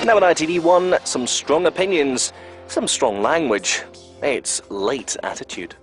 Now on ITV1, some strong opinions, some strong language. It's late attitude.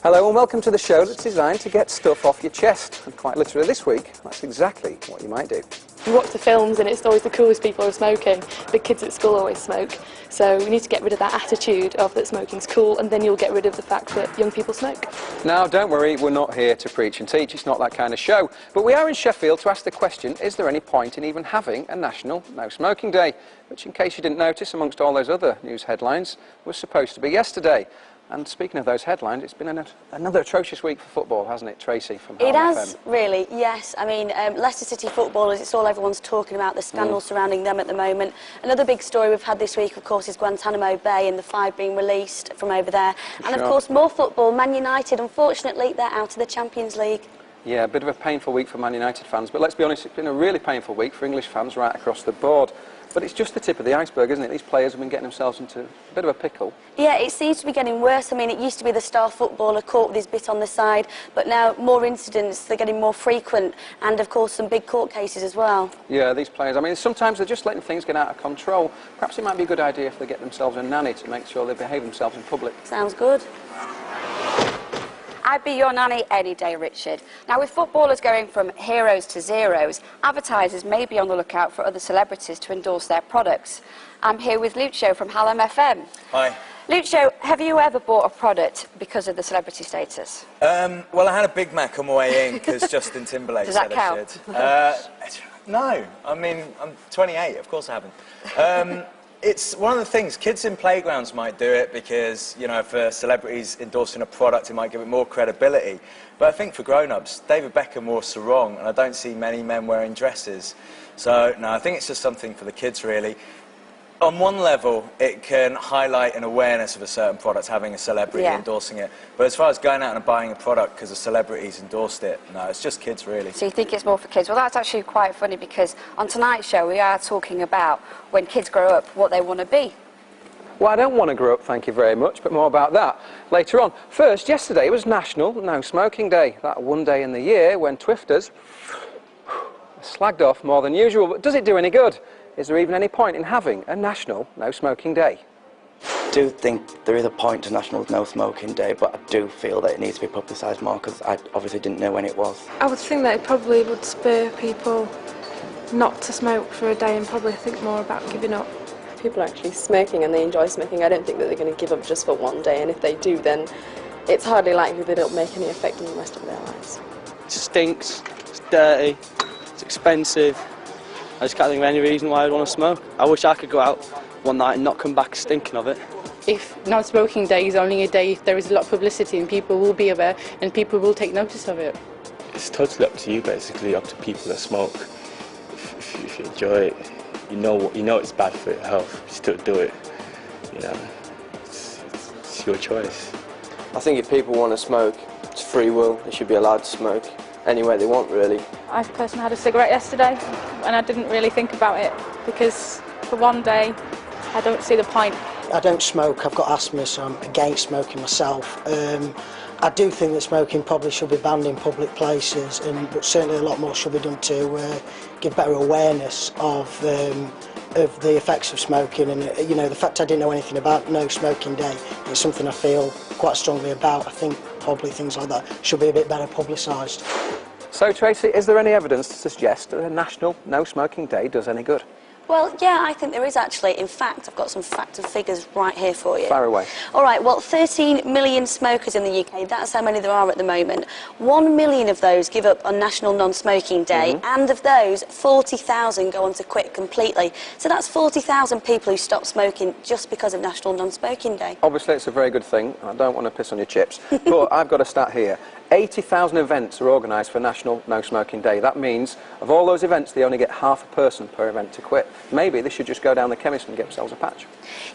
Hello and welcome to the show that's designed to get stuff off your chest. And quite literally this week, that's exactly what you might do. You watch the films and it's always the coolest people are smoking. The kids at school always smoke. So we need to get rid of that attitude of that smoking's cool, and then you'll get rid of the fact that young people smoke. Now don't worry, we're not here to preach and teach, it's not that kind of show. But we are in Sheffield to ask the question, is there any point in even having a National No Smoking Day? Which, in case you didn't notice, amongst all those other news headlines, was supposed to be yesterday. And speaking of those headlines, it's been another atrocious week for football, hasn't it, Tracy? From It has, really, yes. I mean, Leicester City footballers, it's all everyone's talking about, the scandal surrounding them at the moment. Another big story we've had this week, of course, is Guantanamo Bay and the 5 being released from over there. And, of course, more football. Man United, unfortunately, they're out of the Champions League. Yeah, a bit of a painful week for Man United fans, but let's be honest, it's been a really painful week for English fans right across the board. But it's just the tip of the iceberg, isn't it? These players have been getting themselves into a bit of a pickle. Yeah, it seems to be getting worse. I mean, it used to be the star footballer caught with his bit on the side, but now more incidents, they're getting more frequent, and of course some big court cases as well. Yeah, these players, I mean, sometimes they're just letting things get out of control. Perhaps it might be a good idea if they get themselves a nanny to make sure they behave themselves in public. Sounds good. I'd be your nanny any day, Richard. Now, with footballers going from heroes to zeros, advertisers may be on the lookout for other celebrities to endorse their products. I'm here with Lucio from Hallam FM. Hi. Lucio, have you ever bought a product because of the celebrity status? Well, I had a Big Mac on my way in because Justin Timberlake said I should. No, I mean, I'm 28, of course I haven't. It's one of the things, kids in playgrounds might do it because, you know, for celebrities endorsing a product, it might give it more credibility. But I think for grown-ups, David Beckham wore a sarong, and I don't see many men wearing dresses. So, no, I think it's just something for the kids, really. On one level, it can highlight an awareness of a certain product, having a celebrity endorsing it. But as far as going out and buying a product because a celebrity's endorsed it, no, it's just kids, really. So you think it's more for kids? Well, that's actually quite funny because on tonight's show, we are talking about when kids grow up, what they want to be. Well, I don't want to grow up, thank you very much, but more about that later on. First, yesterday was National No Smoking Day, that one day in the year when Twifters slagged off more than usual. But does it do any good? Is there even any point in having a National No Smoking Day? I do think there is a point to National No Smoking Day, but I do feel that it needs to be publicised more because I obviously didn't know when it was. I would think that it probably would spur people not to smoke for a day and probably think more about giving up. People are actually smoking and they enjoy smoking. I don't think that they're going to give up just for one day, and if they do, then it's hardly likely that it'll make any effect on the rest of their lives. It stinks, it's dirty, it's expensive. I just can't think of any reason why I'd want to smoke. I wish I could go out one night and not come back stinking of it. If non-smoking day is only a day if there is a lot of publicity and people will be aware and people will take notice of it. It's totally up to you, basically, up to people that smoke. If you enjoy it, you know it's bad for your health, you still do it. You know, it's your choice. I think if people want to smoke, it's free will. They should be allowed to smoke anywhere they want, really. I personally had a cigarette yesterday and I didn't really think about it because for one day I don't see the point. I don't smoke, I've got asthma, so I'm against smoking myself. I do think that smoking probably should be banned in public places, but certainly a lot more should be done to give better awareness of the effects of smoking. And you know, the fact I didn't know anything about No Smoking Day is something I feel quite strongly about. I think probably things like that should be a bit better publicised. So Tracy, is there any evidence to suggest that a National No Smoking Day does any good? Well, yeah, I think there is actually. In fact, I've got some facts and figures right here for you. Fire away. All right, well, 13 million smokers in the UK, that's how many there are at the moment. 1 million of those give up on National Non-Smoking Day, and of those, 40,000 go on to quit completely. So that's 40,000 people who stop smoking just because of National Non-Smoking Day. Obviously, it's a very good thing. I don't want to piss on your chips, but I've got to start here. 80,000 events are organised for National No Smoking Day. That means, of all those events, they only get half a person per event to quit. Maybe they should just go down the chemist and get themselves a patch.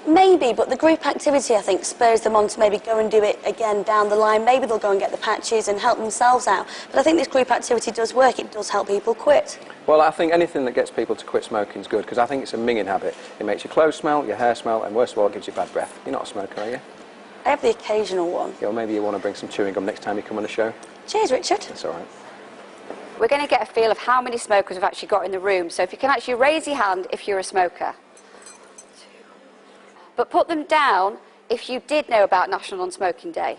Maybe, but the group activity, I think, spurs them on to maybe go and do it again down the line. Maybe they'll go and get the patches and help themselves out. But I think this group activity does work. It does help people quit. Well, I think anything that gets people to quit smoking is good, because I think it's a minging habit. It makes your clothes smell, your hair smell, and worst of all, it gives you bad breath. You're not a smoker, are you? I have the occasional one. Yeah, well, maybe you want to bring some chewing gum next time you come on the show. Cheers, Richard. That's all right. We're going to get a feel of how many smokers we've actually got in the room. So if you can actually raise your hand if you're a smoker. But put them down if you did know about National Non-Smoking Day.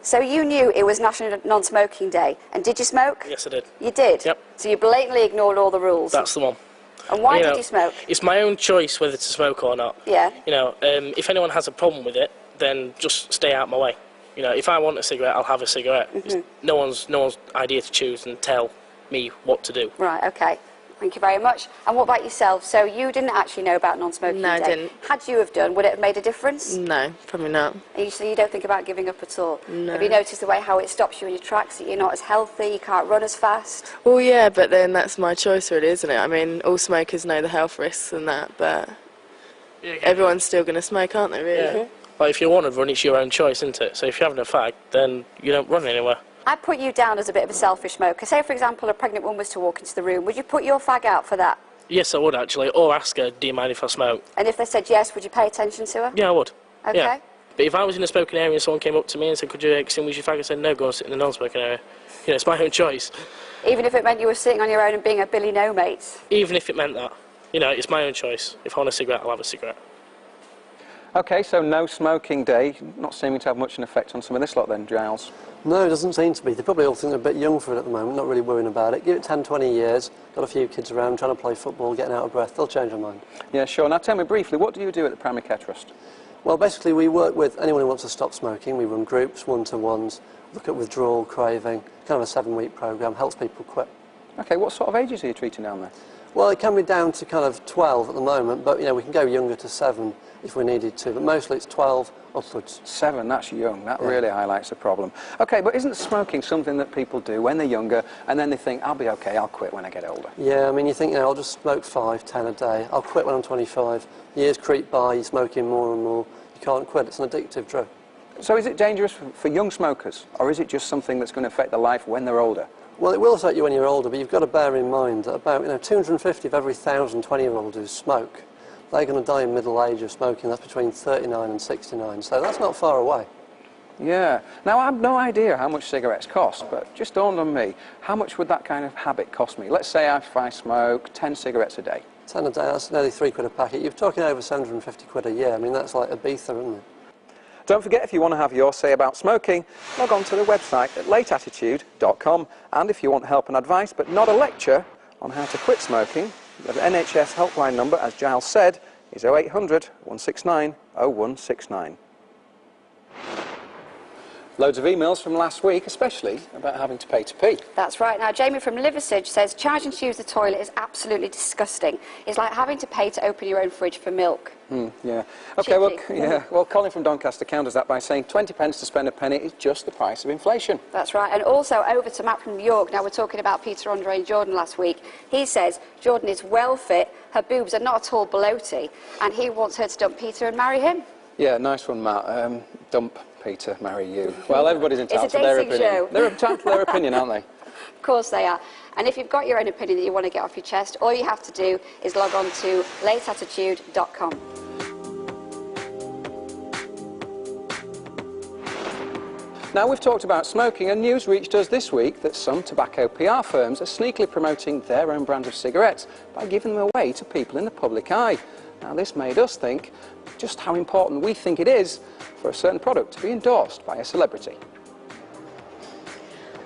So you knew it was National Non-Smoking Day. And did you smoke? Yes, I did. You did? Yep. So you blatantly ignored all the rules? That's the one. And why did you smoke? It's my own choice whether to smoke or not. Yeah. You know, if anyone has a problem with it, then just stay out of my way. You know, if I want a cigarette, I'll have a cigarette. It's no one's idea to choose and tell me what to do. Right, okay. Thank you very much. And what about yourself? So you didn't actually know about non-smoking No, day. I didn't. Had you have done, would it have made a difference? No, probably not. And so you don't think about giving up at all? No. Have you noticed the way how it stops you in your tracks, that you're not as healthy, you can't run as fast? Well, yeah, but then that's my choice really, isn't it? I mean, all smokers know the health risks and that, but everyone's still going to smoke, aren't they, really? Yeah. But if you want to run, it's your own choice, isn't it? So if you're having a fag, then you don't run anywhere. I'd put you down as a bit of a selfish smoker. Say, for example, a pregnant woman was to walk into the room. Would you put your fag out for that? Yes, I would actually. Or ask her, do you mind if I smoke? And if they said yes, would you pay attention to her? Yeah, I would. Okay. Yeah. But if I was in a smoking area and someone came up to me and said, could you extinguish your fag? I said, no, go and sit in the non-smoking area. You know, it's my own choice. Even if it meant you were sitting on your own and being a Billy No Mates? Even if it meant that. You know, it's my own choice. If I want a cigarette, I'll have a cigarette. OK, so no smoking day, not seeming to have much an effect on some of this lot then, Giles? No, it doesn't seem to be. They probably all think they're a bit young for it at the moment, not really worrying about it. Give it 10, 20 years, got a few kids around trying to play football, getting out of breath, they'll change their mind. Yeah, sure. Now tell me briefly, what do you do at the Primary Care Trust? Well, basically we work with anyone who wants to stop smoking. We run groups, one-to-ones, look at withdrawal, craving, kind of a 7-week programme, helps people quit. OK, what sort of ages are you treating down there? Well, it can be down to kind of 12 at the moment, but, you know, we can go younger to 7 if we needed to, but mostly it's 12 upwards. 7, that's young. That really highlights the problem. OK, but isn't smoking something that people do when they're younger, and then they think, I'll be OK, I'll quit when I get older? Yeah, I mean, you think, you know, I'll just smoke 5, 10 a day. I'll quit when I'm 25. Years creep by, you're smoking more and more. You can't quit. It's an addictive drug. So is it dangerous for young smokers, or is it just something that's going to affect their life when they're older? Well, it will affect you when you're older, but you've got to bear in mind that about 250 of every 1,000 20-year-olds who smoke, they're going to die in middle age of smoking. That's between 39 and 69, so that's not far away. Yeah. Now, I have no idea how much cigarettes cost, but just dawned on me, how much would that kind of habit cost me? Let's say if I smoke 10 cigarettes a day. 10 a day, that's nearly £3 a packet. You're talking over 750 quid a year. I mean, that's like Ibiza, isn't it? Don't forget, if you want to have your say about smoking, log on to the website at lateattitude.com, and if you want help and advice, but not a lecture on how to quit smoking, the NHS helpline number, as Giles said, is 0800 169 0169. Loads of emails from last week, especially about having to pay to pee. That's right. Now, Jamie from Liversedge says, charging to use the toilet is absolutely disgusting. It's like having to pay to open your own fridge for milk. Yeah. OK, well, Colin from Doncaster counters that by saying 20 pence to spend a penny is just the price of inflation. That's right. And also over to Matt from New York. Now, we're talking about Peter, Andre and Jordan last week. He says Jordan is well fit, her boobs are not at all bloaty, and he wants her to dump Peter and marry him. Yeah, nice one, Matt. Dump Peter, marry you. Well, everybody's entitled to their opinion. Show. They're entitled to their opinion, aren't they? Of course they are. And if you've got your own opinion that you want to get off your chest, all you have to do is log on to lateattitude.com. Now, we've talked about smoking, and news reached us this week that some tobacco PR firms are sneakily promoting their own brand of cigarettes by giving them away to people in the public eye. Now, this made us think just how important we think it is for a certain product to be endorsed by a celebrity.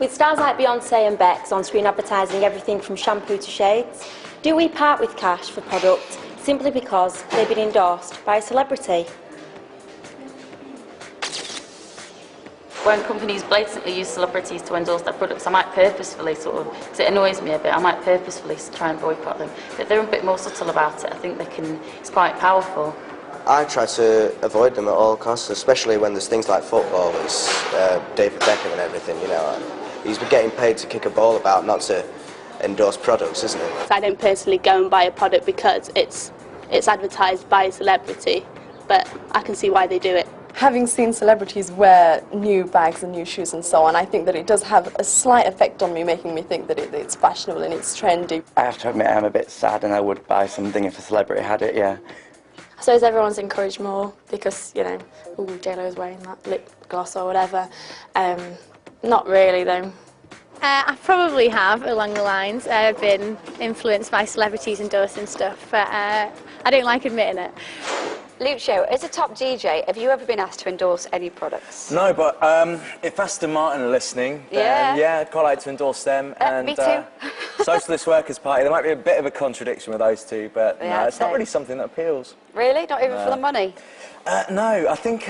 With stars like Beyonce and Bex on screen advertising everything from shampoo to shades, do we part with cash for products simply because they've been endorsed by a celebrity? When companies blatantly use celebrities to endorse their products, I might purposefully because it annoys me a bit, I might purposefully try and boycott them. But they're a bit more subtle about it. I think it's quite powerful. I try to avoid them at all costs, especially when there's things like football. It's David Beckham and everything, you know. He's getting paid to kick a ball about, not to endorse products, isn't it? I don't personally go and buy a product because it's advertised by a celebrity, but I can see why they do it. Having seen celebrities wear new bags and new shoes and so on, I think that it does have a slight effect on me, making me think that it's fashionable and it's trendy. I have to admit I'm a bit sad, and I would buy something if a celebrity had it, yeah. I suppose everyone's encouraged more because, you know, J-Lo's wearing that lip gloss or whatever. Not really, though. I probably have, along the lines. I've been influenced by celebrities endorsing stuff, but I don't like admitting it. Lucio, as a top DJ, have you ever been asked to endorse any products? No, but if Aston Martin are listening, then yeah, I'd quite like to endorse them. And me too. Socialist Workers' Party, there might be a bit of a contradiction with those two, but no, it's not really something that appeals. Really? Not even for the money? No, I think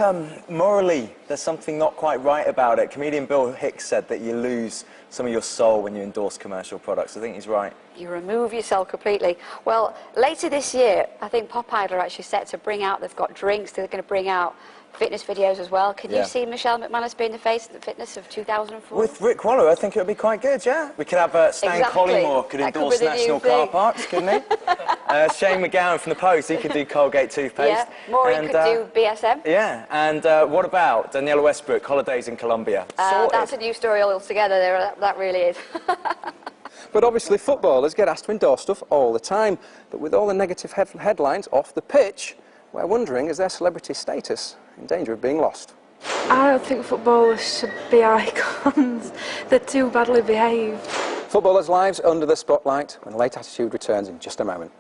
morally there's something not quite right about it. Comedian Bill Hicks said that you lose some of your soul when you endorse commercial products. I think he's right. You remove yourself completely. Well, later this year, I think Pop Idol are actually set to bring out, they've got drinks, they're going to bring out fitness videos as well. Can you see Michelle McManus being the face of the fitness of 2004? With Rick Waller, I think it would be quite good, yeah. We could have Stan Collymore could endorse National Car Parks, couldn't he? Shane McGowan from the Post, he could do Colgate toothpaste. Yeah, Maureen could do BSM. Yeah, and what about Daniela Westbrook, Holidays in Colombia? That's a new story altogether, that really is. But obviously footballers get asked to endorse stuff all the time. But with all the negative headlines off the pitch, we're wondering, is their celebrity status in danger of being lost? I don't think footballers should be icons. They're too badly behaved. Footballers' lives under the spotlight when Late Attitude returns in just a moment.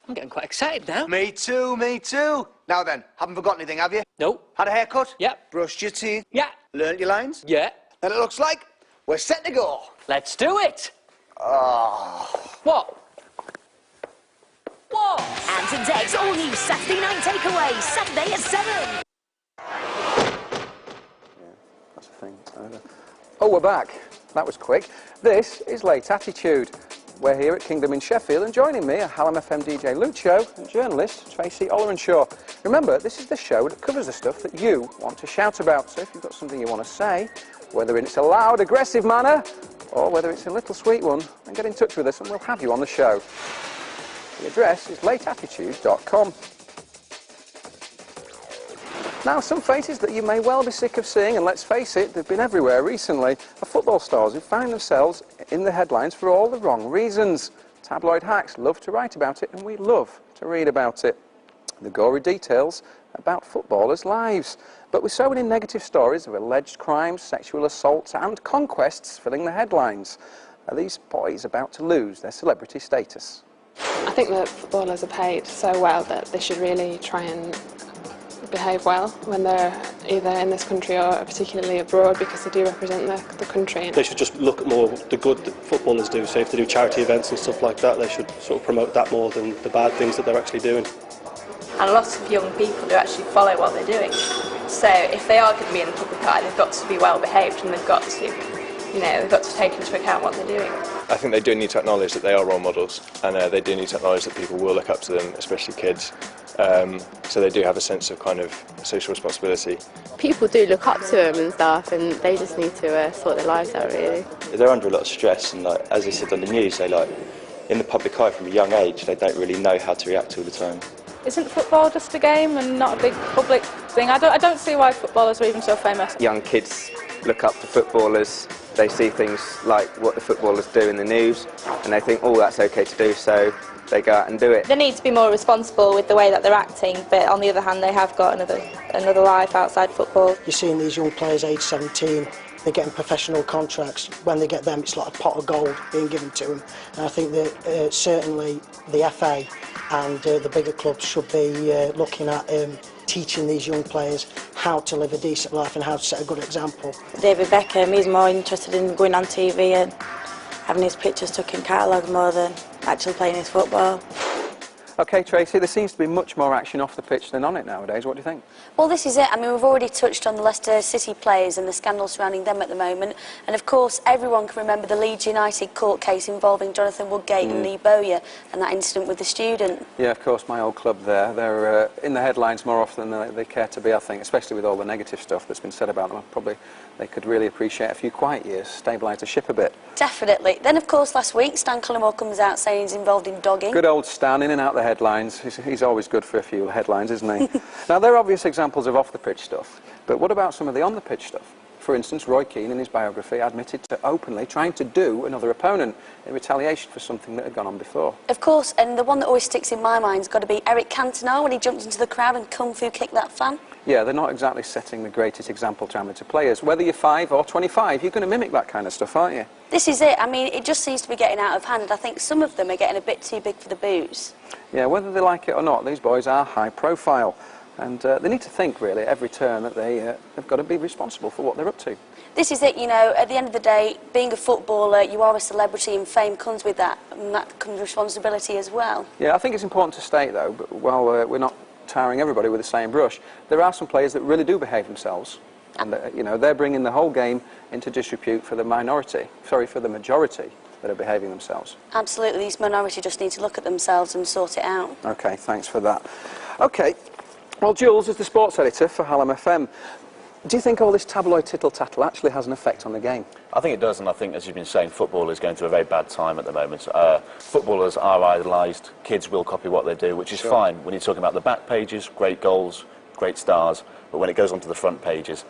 I'm getting quite excited now. Me too, me too. Now then, haven't forgotten anything, have you? No. Had a haircut? Yep. Brushed your teeth? Yeah. Learnt your lines? Yeah. And it looks like we're set to go. Let's do it. Oh. What? What? Ants and Eggs, all new Saturday night takeaway, Saturday at 7. That's a thing. Oh, we're back. That was quick. This is Late Attitude. We're here at Kingdom in Sheffield, and joining me are Hallam FM DJ Lucio and journalist Tracy Ollerenshaw. Remember, this is the show that covers the stuff that you want to shout about. So if you've got something you want to say, whether it's a loud, aggressive manner, or whether it's a little sweet one, then get in touch with us and we'll have you on the show. The address is lateattitude.com. Now, some faces that you may well be sick of seeing, and let's face it, they've been everywhere recently, are football stars who find themselves in the headlines for all the wrong reasons. Tabloid hacks love to write about it, and we love to read about it. The gory details about footballers' lives. But with so many negative stories of alleged crimes, sexual assaults and conquests filling the headlines, are these boys about to lose their celebrity status? I think that footballers are paid so well that they should really try and behave well when they're either in this country or particularly abroad, because they do represent the country. They should just look at more the good that footballers do. So if they do charity events and stuff like that, they should sort of promote that more than the bad things that they're actually doing. And lots of young people do actually follow what they're doing. So if they are going to be in the public eye, they've got to be well behaved, and they've got to, you know, they've got to take into account what they're doing. I think they do need to acknowledge that they are role models, and they do need to acknowledge that people will look up to them, especially kids. So they do have a sense of kind of social responsibility. People do look up to them and stuff, and they just need to sort their lives out, really. They're under a lot of stress, and like, as they said on the news, they like in the public eye from a young age, they don't really know how to react all the time. Isn't football just a game and not a big public thing? I don't see why footballers are even so famous. Young kids look up to footballers. They see things like what the footballers do in the news, and they think, oh, that's okay to do, so they go out and do it. They need to be more responsible with the way that they're acting, but on the other hand, they have got another life outside football. You're seeing these young players aged 17, they're getting professional contracts. When they get them, it's like a pot of gold being given to them. And I think that certainly the FA and the bigger clubs should be looking at teaching these young players how to live a decent life and how to set a good example. David Beckham, he's more interested in going on TV and having his pictures stuck in catalogue more than actually playing his football. OK, Tracy, there seems to be much more action off the pitch than on it nowadays. What do you think? Well, this is it. I mean, we've already touched on the Leicester City players and the scandal surrounding them at the moment. And, of course, everyone can remember the Leeds United court case involving Jonathan Woodgate and Lee Bowyer and that incident with the student. Yeah, of course, my old club there. They're in the headlines more often than they care to be, I think, especially with all the negative stuff that's been said about them. Probably they could really appreciate a few quiet years, stabilise the ship a bit. Definitely. Then, of course, last week, Stan Cullimore comes out saying he's involved in dogging. Good old Stan, in and out the headlines. He's always good for a few headlines, isn't he? Now, they're obvious examples of off-the-pitch stuff, but what about some of the on-the-pitch stuff? For instance, Roy Keane, in his biography, admitted to openly trying to do another opponent in retaliation for something that had gone on before. Of course, and the one that always sticks in my mind's got to be Eric Cantona when he jumped into the crowd and kung fu kicked that fan. Yeah, they're not exactly setting the greatest example to amateur players. Whether you're 5 or 25, you're going to mimic that kind of stuff, aren't you? This is it. I mean, it just seems to be getting out of hand, and I think some of them are getting a bit too big for the booze. Yeah, whether they like it or not, these boys are high profile. And they need to think, really, every turn that they've got to be responsible for what they're up to. This is it, you know, at the end of the day, being a footballer, you are a celebrity and fame comes with that, and that comes responsibility as well. Yeah, I think it's important to state, though, but while we're not tarring everybody with the same brush, there are some players that really do behave themselves. And, you know, they're bringing the whole game into disrepute for the majority that are behaving themselves. Absolutely, these minority just need to look at themselves and sort it out. OK, thanks for that. OK, well, Jules is the sports editor for Hallam FM. Do you think all this tabloid tittle-tattle actually has an effect on the game? I think it does, and I think, as you've been saying, football is going through a very bad time at the moment. Footballers are idolised, kids will copy what they do, which is fine when you're talking about the back pages, great goals, great stars, but when it goes onto the front pages,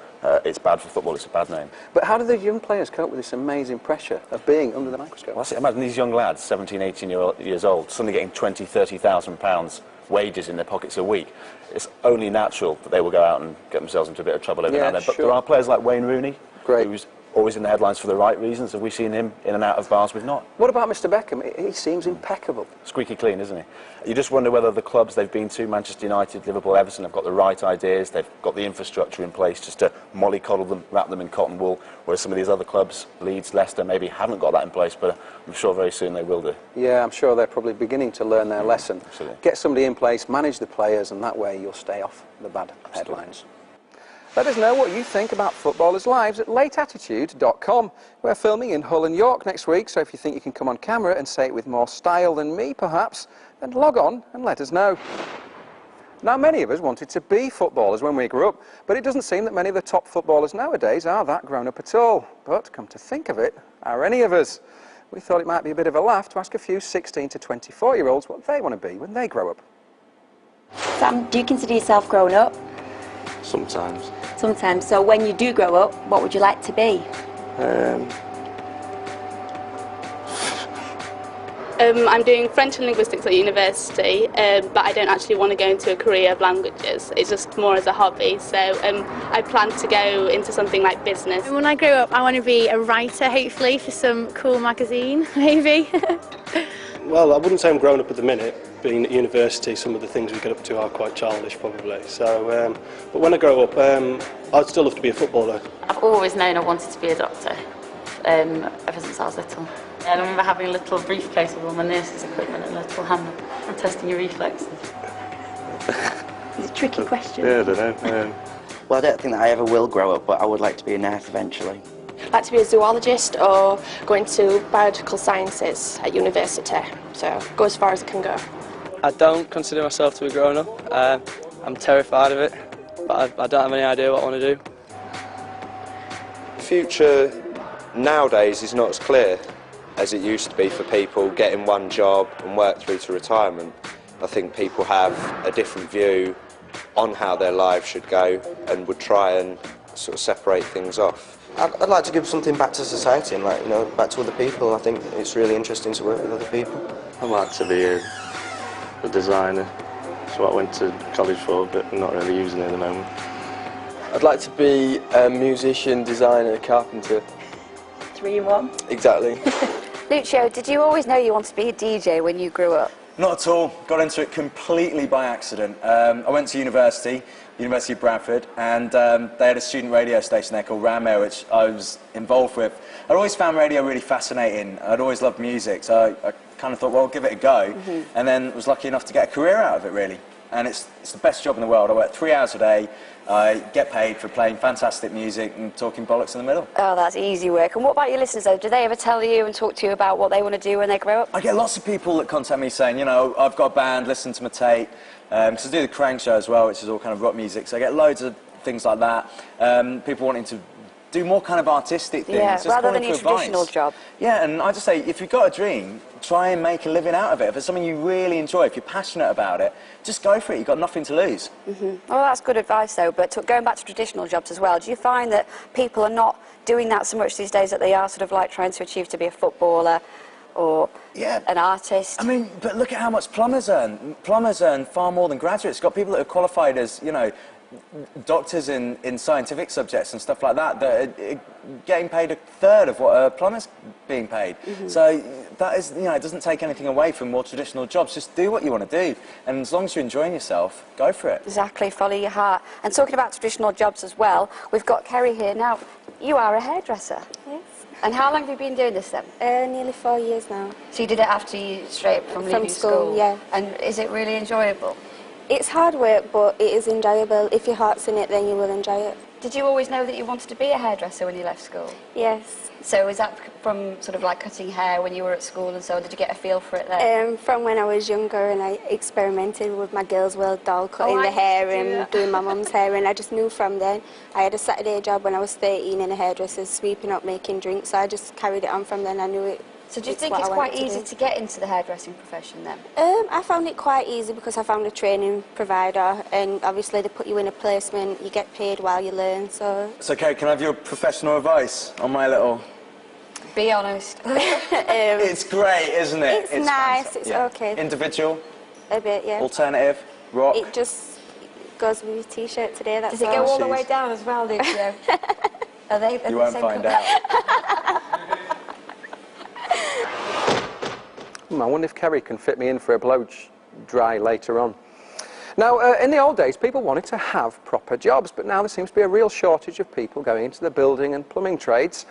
it's bad for football, it's a bad name. But how do the young players cope with this amazing pressure of being under the microscope? Well, imagine these young lads, 17, 18 years old, suddenly getting £20,000, £30,000 wages in their pockets a week. It's only natural that they will go out and get themselves into a bit of trouble every now and then. But there are players like Wayne Rooney, who's always in the headlines for the right reasons. Have we seen him in and out of bars? We've not. What about Mr Beckham? He seems impeccable. Squeaky clean, isn't he? You just wonder whether the clubs they've been to, Manchester United, Liverpool, Everton, have got the right ideas, they've got the infrastructure in place just to mollycoddle them, wrap them in cotton wool, whereas some of these other clubs, Leeds, Leicester, maybe haven't got that in place, but I'm sure very soon they will do. Yeah, I'm sure they're probably beginning to learn their lesson. Absolutely. Get somebody in place, manage the players, and that way you'll stay off the bad headlines. Let us know what you think about footballers' lives at lateattitude.com. We're filming in Hull and York next week, so if you think you can come on camera and say it with more style than me, perhaps, then log on and let us know. Now, many of us wanted to be footballers when we grew up, but it doesn't seem that many of the top footballers nowadays are that grown up at all. But, come to think of it, are any of us? We thought it might be a bit of a laugh to ask a few 16 to 24-year-olds what they want to be when they grow up. Sam, do you consider yourself grown up? Sometimes. Sometimes. So when you do grow up, what would you like to be? I'm doing French and linguistics at university, but I don't actually want to go into a career of languages. It's just more as a hobby. So I plan to go into something like business. When I grow up, I want to be a writer, hopefully, for some cool magazine, maybe. Well, I wouldn't say I'm grown up at the minute. Being at university, some of the things we get up to are quite childish, probably. So, but when I grow up, I'd still love to be a footballer. I've always known I wanted to be a doctor, ever since I was little. I remember having a little briefcase with all my nurse's equipment and a little hammer, testing your reflexes. It's a tricky question. Yeah, I don't know. Well, I don't think that I ever will grow up, but I would like to be a nurse eventually. I'd like to be a zoologist or go into biological sciences at university, so go as far as I can go. I don't consider myself to be grown up. I'm terrified of it, but I don't have any idea what I want to do. The future nowadays is not as clear as it used to be for people getting one job and work through to retirement. I think people have a different view on how their lives should go and would try and sort of separate things off. I'd like to give something back to society and, like, you know, back to other people. I think it's really interesting to work with other people. I'd like to be a designer. That's what I went to college for, but I'm not really using it at the moment. I'd like to be a musician, designer, carpenter. 3 in 1? Exactly. Lucio, did you always know you wanted to be a DJ when you grew up? Not at all. Got into it completely by accident. I went to university, University of Bradford, and they had a student radio station there called Rammer, which I was involved with. I'd always found radio really fascinating. I'd always loved music, so I kind of thought, well, I'll give it a go. And then was lucky enough to get a career out of it, really. And it's the best job in the world. I work 3 hours a day. I get paid for playing fantastic music and talking bollocks in the middle. Oh, that's easy work. And what about your listeners, though? Do they ever tell you and talk to you about what they want to do when they grow up? I get lots of people that contact me saying, you know, I've got a band, listen to my tape. Because I do the Crank Show as well, which is all kind of rock music. So I get loads of things like that. People wanting to do more kind of artistic things. Yeah, just rather than your advice. traditional job. Yeah, and I just say, if you've got a dream, try and make a living out of it. If it's something you really enjoy, if you're passionate about it, just go for it. You've got nothing to lose. Well, that's good advice, though. But going back to traditional jobs as well, do you find that people are not doing that so much these days, that they are sort of like trying to achieve to be a footballer or an artist? I mean, but look at how much plumbers earn. Plumbers earn far more than graduates. Got people that are qualified as, you know, doctors in scientific subjects and stuff like that are getting paid a third of what a plumber's being paid. So that is, you know, it doesn't take anything away from more traditional jobs. Just do what you want to do, and as long as you're enjoying yourself, go for it. Exactly, follow your heart. And talking about traditional jobs as well, we've got Kerry here now. You are a hairdresser. Yes. And how long have you been doing this then? Nearly 4 years now. So you did it after you straight from leaving school? Yeah. And is it really enjoyable? It's hard work, but it is enjoyable. If your heart's in it, then you will enjoy it. Did you always know that you wanted to be a hairdresser when you left school? Yes. So is that from sort of like cutting hair when you were at school and so? Did you get a feel for it there? From when I was younger, and I experimented with my Girls' World doll, cutting the hair and doing my mum's hair, and I just knew from then. I had a Saturday job when I was 13 in a hairdresser's, sweeping up, making drinks, so I just carried it on from then. I knew it. So do you think it's quite easy to get into the hairdressing profession then? I found it quite easy because I found a training provider, and obviously they put you in a placement, you get paid while you learn, so... So, Kerry, can I have your professional advice on my little... Be honest. It's great, isn't it? It's nice, it's okay. Individual? A bit, yeah. Alternative? Rock? It just goes with your T-shirt today, that's Does it go all the way down as well, Lucio? Are they you won't find out. I wonder if Kerry can fit me in for a blow dry later on. Now, in the old days, people wanted to have proper jobs, but now there seems to be a real shortage of people going into the building and plumbing trades.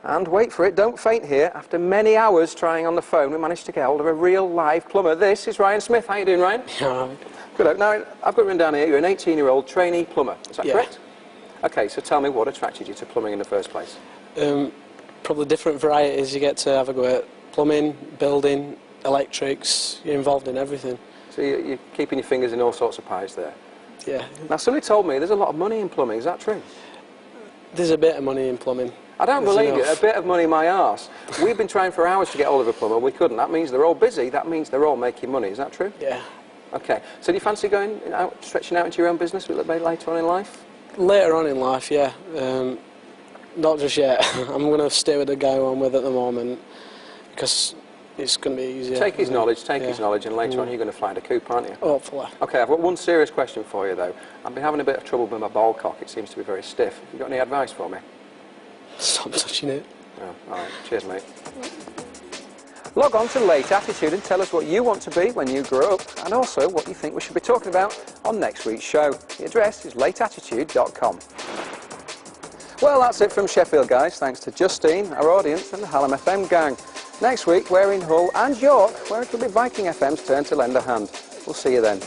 And wait for it, don't faint here. After many hours trying on the phone, we managed to get hold of a real live plumber. This is Ryan Smith. How you doing, Ryan? Yeah. Good. Now, I've got written down here, you're an 18-year-old trainee plumber. Is that Yeah. correct? Okay, so tell me what attracted you to plumbing in the first place? Probably different varieties. You get to have a go at plumbing, building, electrics. You're involved in everything. So you're keeping your fingers in all sorts of pies there? Yeah. Now, somebody told me there's a lot of money in plumbing. Is that true? There's a bit of money in plumbing. I don't There's believe you. enough. A bit of money in my arse. We've been trying for hours to get hold of a plumber. We couldn't. That means they're all busy. That means they're all making money. Is that true? Yeah. Okay. So do you fancy going out, stretching out into your own business a little bit later on in life? Later on in life, yeah. Not just yet. I'm going to stay with the guy I'm with at the moment because it's going to be easier. Take his knowledge, and later on you're going to find a coupe, aren't you? Hopefully. Okay, I've got one serious question for you, though. I've been having a bit of trouble with my ball cock. It seems to be very stiff. You got any advice for me? Stop touching it. Oh, all right. Cheers, mate. Log on to Late Attitude and tell us what you want to be when you grow up, and also what you think we should be talking about on next week's show. The address is lateattitude.com. Well, that's it from Sheffield, guys. Thanks to Justine, our audience, and the Hallam FM gang. Next week, we're in Hull and York, where it will be Viking FM's turn to lend a hand. We'll see you then.